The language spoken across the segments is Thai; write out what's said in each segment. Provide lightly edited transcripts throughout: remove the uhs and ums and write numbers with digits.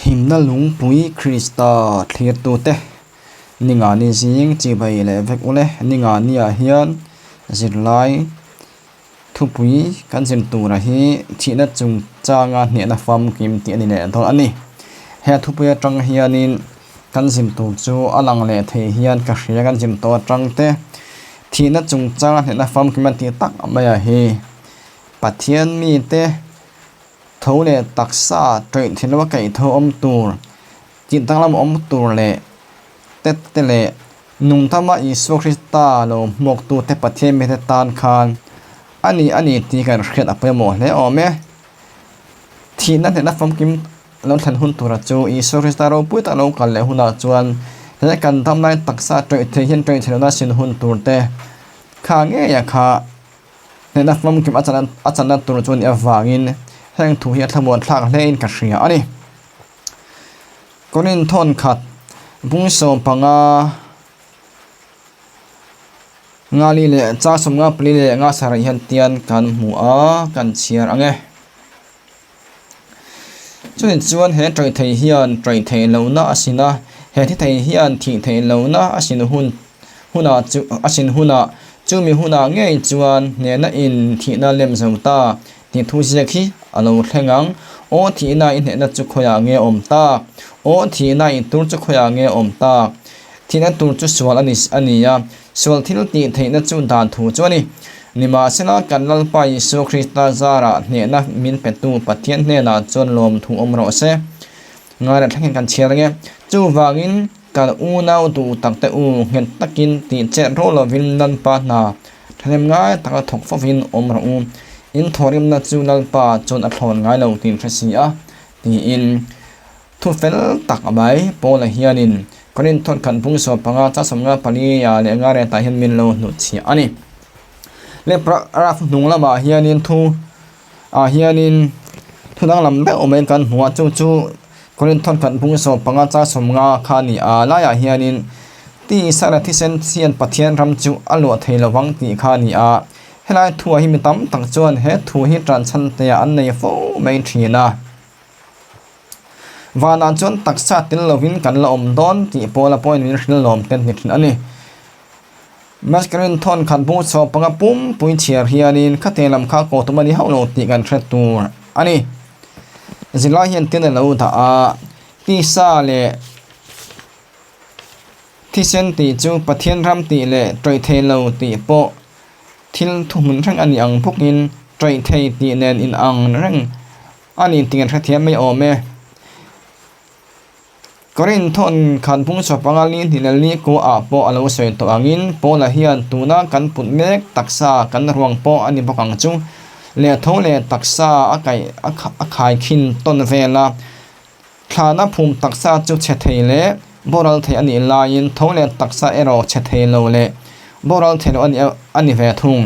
หิมนาลุงปุยคริสตาเทียตูเตนิงานิซิงจีบายเลเวกอุเลนิงานิอาเฮียนจิรไลทุปุยกันจิมตูระฮีที่นัดจุงจางานเนี่ยนะฟาร์มกิมตีนี่แหละตอนอันนี้เฮทุปุยจังเฮียนินกันจิมตูจูอลังเลเทเฮียนกะเรียกันจิมตัวจังเตที่นัดจุงจางานเนี่ยนะฟาร์มกิมตีตักไม่อะเฮปัทเทียนมีเตเท่าเลตักษาตรีที่เราว่าไก่เท่าอมตูจิตตั้งลำอมตูเลเตเลนุ่มธรรมะอิสุคริสตาโลหมกตูเตปเทเมเตตานคานอันนี้ที่กันเขียนอภัยหมดเลยอ๋อแม่ที่นั่นเห็นนักฟังกิมเราทันหุ่นตัวจูอิสุคริสตาเราพูดแต่เรากันเลยหุ่นจวนและกันทำนายตักษาตรีที่เห็นตรีที่เราได้สินหุ่นตัวเตข้างเงี้ยค่ะในนักฟังกิมอาจารย์ตัวจวนเอฟวางินแห่งถูกเฮียทมวลทางเล่นกับเสียอันนี้ก็นินทนขัดบุ้งส่งปังงาลีเล่จ้าสมงาปลีเล่งาสารยันเตียนกันหัวกันเชียร์อังเงจุดจวนเห็นใจไทยเฮียนใจไทยเหล่าน่าอาศินะเห็นที่ไทยเฮียนที่ไทยเหล่าน่าอาศินหุ่นจูอาศินหุ่นจูมีหุ่นเงยจวนเนี่ยน่าอินที่น่าเลี้ยมสงตาที่ทุเสียขี้อารมณ์แข็งโอที่น่าอินเห็นจุขยาเงยอมตาโอที่น่าอินตุจุขยาเงยอมตาที่นั่นตุจุสวลอันนี้ยาสวลที่เราตีที่นั่นจุดานถูจวนี่นิมาสนากันลัลไปสุคริสตาซาระเนี่ยนักมินเป็ดตูปัทเทียนเนี่ยนาจวนลมถูอมรอเสงานแข่งกันเชียร์เงี้ยจูวากินกันอูน่าตูตักแต่อูเห็นตักินตีเจโรลวินนันปานาทำง่ายตักถกฟวินอมรอูอินทอริมนัดจูนัลปาจนอัพลอนง่ายเราตีนฟรีซีอะตีอินทุเฟลตักใบโปลเฮียนินก็นินทอนขันพุ่งสอบพังอาจ้าสมงาปลียาเลงาเรตาเห็นมินโลนุดเสียอันนี้เลปราฟนุงละมาเฮียนินเฮียนินทุนังลำเด็กอเมริกันหัวจูก็นินทอนขันพุ่งสอบพังอาจ้าสมงาคานีอาลายเฮียนินตีสารทิเซนเซียนปะเทียนรำจูอลวดเทลวังตีคานีอาเฮลัยทัวหิมิตัมตักจวนเฮทัวหิตรันชันเตียอันในโฟไม่ทีนะวานาจวนตักษาติลลวินกันละอมดอนที่โปลาปอยนินลอมเต็นนิดอันนี้มัสกรินทอนขันพูดสอบปังปุ่มปุยเชียร์เฮียนินขัดเตลำข้าโกตุมันนี้เฮาโลติกันเทรตัวอันนี้สิลาเฮียนเตียนเราถ้าที่ซาเลที่เซนติจูปะเทียนรำติเลตรเทเราติโปทิลทุมุนทั้งอันนี้อังพวกนี้ใจไทยตีเนนอินอังเรื่องอันนี้ติงกันเทียมไม่ออกแม่ก็เรียนทนขันพุ่งสอบปังอาลีที่เลลีโกอาโปอาลาวสวยตัวอังอินโปละเฮียนตูน่ากันปุ่นเมกตักษากันรวงโปอันนี้พวกอังจุเลี้ยเท่าเลี้ยตักษาอาไข่ขินต้นเวลาฐานะภูมิตักษาจุเชเทเลโบราณเทอันนี้ลายินเท่าเลี้ยตักษาเอโรเชเทโลเลโบราณเทโลอันนี้เวทุง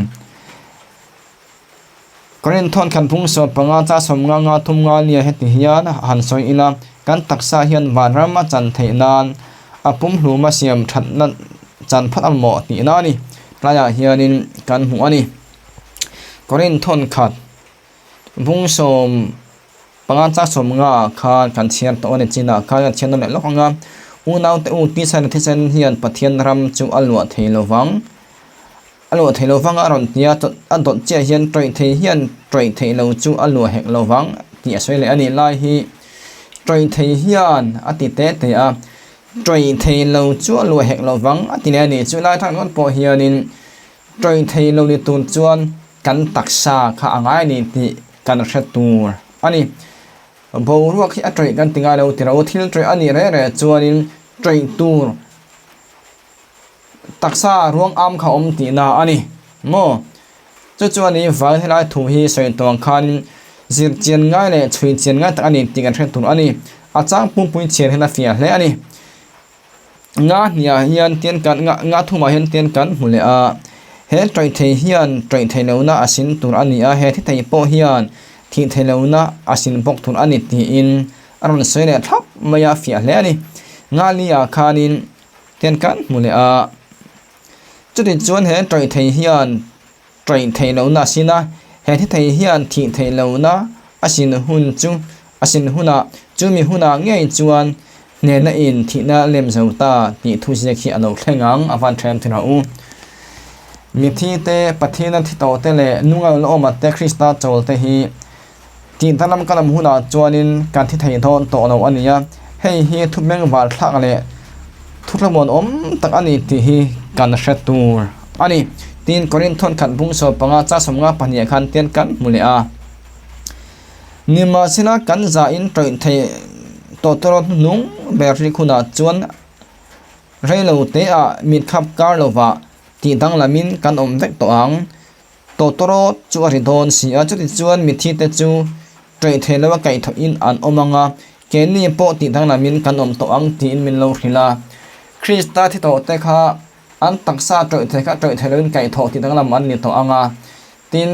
ก็เรียนทนขันพุ่งสอบปังอาจ้าสมงาทุมงาเลียเฮติฮิยานหันสอยอิลากันตักษาเฮียนวานรามาจันเทนานอปุ่มหลูมาเสียมทัดนันจันพัดอัลโมตีนานี่ปลายเฮียนินกันหัวนี่ก็เรียนทนขัดพุ่งสอบปังอาจ้าสมงาคานกันเชียนตัวนี้จีน่าคานเชียนนั่นแหละลูกงามอูนาวเตอูตีสันที่เซนเฮียนปะเทียนรำจูอัลวะเทโลวังอัลวะเทโลวังอารอนที่อันตดเจียเฮียนตรเทเฮียนตรเทโลจูอัลวะเฮกโลวังที่สวยเลยอันนี้ไล่ฮีตรเทเฮียนอติเตเตอะตรเทโลจูอัลวะเฮกโลวังอติเลนี่จูไล่ทางนั้นปอเฮียนินตรเทโลลิตูนจวนกันตักษาข้าอ่างนี่ที่กันเชตูอันนี้บอรู้ว่าที่อัตริกันติงาเราที่เราที่เราอันนี้เร่จวนนินตรตูตักษารวงอัมเขาอมตีนาอันนี้โม่จวนนี้ฟังที่เราถูกฮีสวยตัวคันจิตเจียนง่ายเลยช่วยเจียนง่ายแต่อันนี้ติกันเทตุนอันนี้อาจารย์ปุ่มเชียนให้นักเฟียเลยอันนี้งาเนี่ยเฮียนเตียนกันงาทุ่มมาเฮียนเตียนกันหุ่นเลยเฮ็ดใจเทียนใจเทเลวน่าอาศินตุนอันนี้เฮ็ดที่ไทยโปเฮียนที่เทเลวน่าอาศินปกตุนอันนี้ที่อินอารมณ์สวยเลยทับไม่ยาเฟียเลยอันนี้งาลียคานินเตียนกันหุ่นเลยจุดที่จวนเฮ็ดใจเทียนใจเทเลวน่าสินะเฮ็ดที่ไทยเฮียนที่เทเลวน่าอาศินหุ่นจุ asin huna chumi huna ngei chuan ne na in thina lem zauta ti thu se khi alo thlengang awan them thina u mi thi te pathina thi to te le nungal lo ma te krista chol te hi ti tanam kalam huna chuanin kan thi thei thon to lo ania hei hi thumeng wal thak le thutlamon om tak ani ti hi kan hretur ani tin korinthon khan bung so panga cha somnga pania khan ten kan mulea nima sina kan za in troi thei to toro nung berri khuna chuan reilo te a mit khap kar lova ti dang lamin kan om vek to ang to toro chu ri don si a chu chuan mi thi te chu troi thei lawa kai tho in an omanga ke ni po ti dang lamin kan om to ang ti in min lo hrila krista thi to te kha an taksa troi thei kha troi thei lawin kai tho ti dang lam an ni to anga tin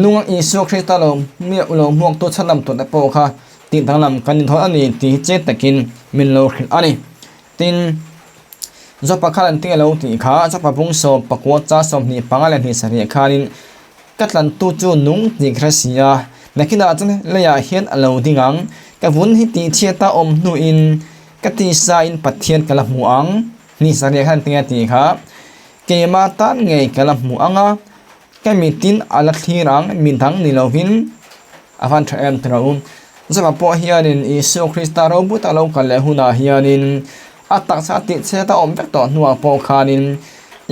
nung isu krista lo mi lo muak to chalam to te po kha ti dang lam kan tho ani ti che takin min lo hril ani tin zo pakhalan ti lo ti kha cha pa bung so pakwa cha som ni pangala ni sari khanin katlan tu chu nung ti khrasia nakina chan leya hian alo dingang ka vun hi ti cheta om nu in ka ti sa in pathian kala muang ni sari khan ti kha ke ma tan ngei kala muanga ka mitin ala thirang min thang ni lovin avan thaem traun zaba po hianin isu krista ro bu ta lo kale huna hianin atak sa ti cheta om vek to nuwa po khanin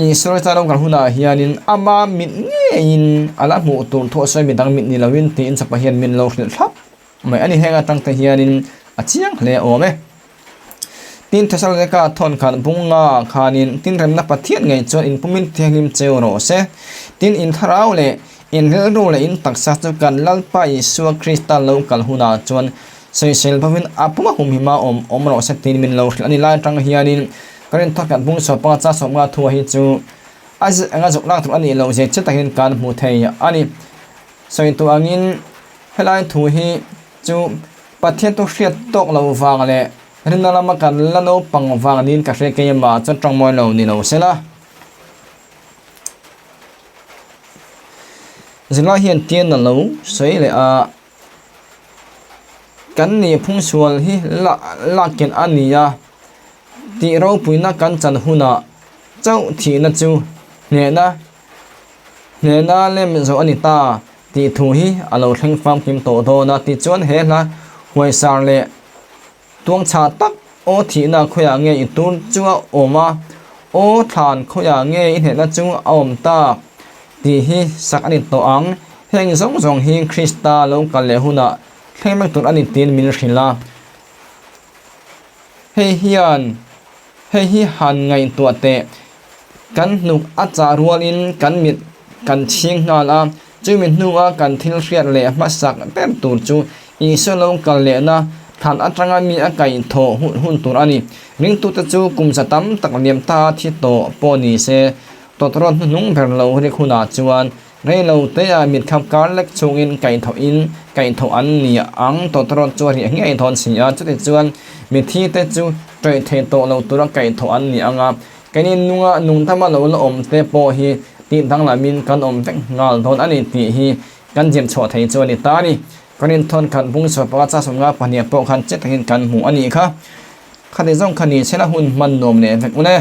isu ta lo kal huna hianin ama min ngein ala mu tur tho sai mi dang min ni lovin ti in sapa hian min lo hlil thap mai ani henga tang ta hianin achiang hle ome tin Thessalonica thon khan bunga khanin tin remna pathian ngai chon in pumin thengim cheuro se tin in tharau le in ru le in taksa chu kan lalpa isu krista lo kal huna chon soisel bawin apuma humhima om ro se tin min lo ani lai tang hianin karen thak kan bung so pa cha so nga thu hi chu az anga jok lang tu ani lo je che takin kan mu thei ani soi tu angin helai thu hi chu pathian to hriat tok lo wang le rinalama kan lano pangwang nin ka hre ke ma cha tangmoi lo ni lo sela zila hian tian na lo sei le a kan ni phung sual hi la ken ania ti ro puina kan chan huna chau thi na chu ne na lem zo ani ta ti thu hi alo thleng fam kim to do na ti chuan he la hoi sar le tuang cha tak o thi na khoya nge i tur chuwa oma o than khoya nge i he na chu om ta ti hi sak ani to ang heng zong hi krista lo kal le huna thleng tur ani tin min rila hei hi han ngai tu te kan nuk acha rualin kan mit kan thing ngala chu min nuwa kan thil hriat le ma sak per tur chu i so lo kal le na than atranga mi akai tho hun tur ani ring tu ta chu kum satam tak liam ta thi to poni se totron nung ber lo ri khuna chuan rei lo te a mit khap kar lek chungin kai tho an ni ang totron chu ri ngai thon sia chu te chuan mi thi te chu trei the to lo tura kai tho an ni anga kanin nunga nung tama lo om te po hi ti dang la min kan om vek ngal thon ani ti hi kan jem chho thei chu ni ta ni kanin thon khan bung so pa cha somnga pania po khan che takin kan mu ani kha khani zong khani chela hun man nom ne vek une